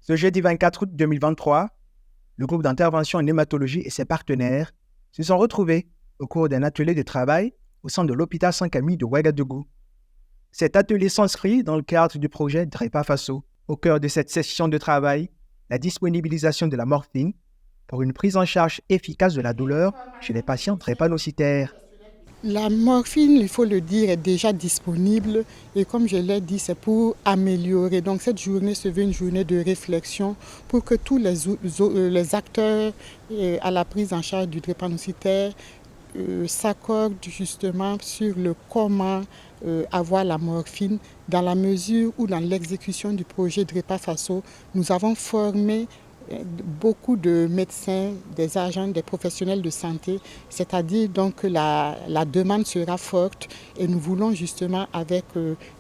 Ce jeudi 24 août 2023, le groupe d'intervention en hématologie et ses partenaires se sont retrouvés au cours d'un atelier de travail au sein de l'hôpital Saint-Camille de Ouagadougou. Cet atelier s'inscrit dans le cadre du projet DREPA FASO. Au cœur de cette session de travail, la disponibilisation de la morphine pour une prise en charge efficace de la douleur chez les patients drépanocytaires. La morphine, il faut le dire, est déjà disponible et comme je l'ai dit, c'est pour améliorer. Donc cette journée se veut une journée de réflexion pour que tous les acteurs à la prise en charge du drépanocytaire s'accordent justement sur le comment avoir la morphine dans la mesure où dans l'exécution du projet DREPA FASO, nous avons formé beaucoup de médecins, des agents, des professionnels de santé, c'est-à-dire donc que la demande sera forte et nous voulons justement avec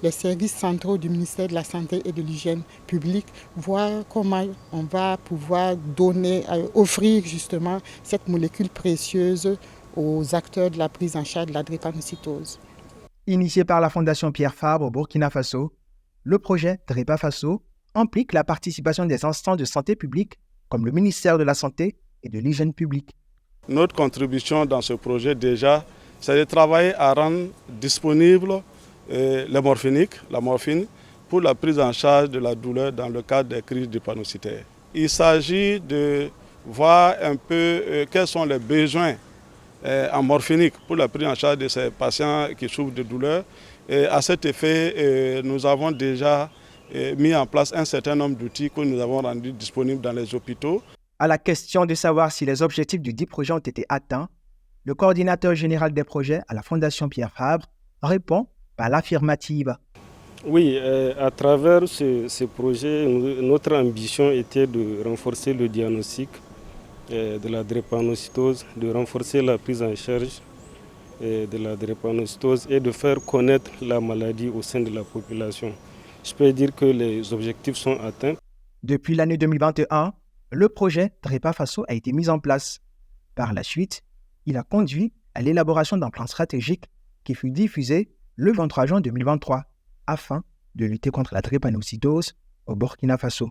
les services centraux du ministère de la Santé et de l'Hygiène publique voir comment on va pouvoir offrir justement cette molécule précieuse aux acteurs de la prise en charge de la drépanocytose. Initié par la Fondation Pierre Fabre au Burkina Faso, le projet DREPA FASO implique la participation des instances de santé publique comme le ministère de la Santé et de l'Hygiène publique. Notre contribution dans ce projet déjà, c'est de travailler à rendre disponible la morphine, pour la prise en charge de la douleur dans le cadre des crises drépanocytaires. Il s'agit de voir un peu quels sont les besoins en morphinique pour la prise en charge de ces patients qui souffrent de douleurs. Et à cet effet, nous avons déjà mis en place un certain nombre d'outils que nous avons rendus disponibles dans les hôpitaux. À la question de savoir si les objectifs du dit projet ont été atteints, le coordinateur général des projets à la Fondation Pierre Fabre répond par l'affirmative. Oui, à travers ce projet, notre ambition était de renforcer le diagnostic de la drépanocytose, de renforcer la prise en charge de la drépanocytose et de faire connaître la maladie au sein de la population. Je peux dire que les objectifs sont atteints. Depuis l'année 2021, le projet DREPA FASO a été mis en place. Par la suite, il a conduit à l'élaboration d'un plan stratégique qui fut diffusé le 23 juin 2023 afin de lutter contre la drépanocytose au Burkina Faso.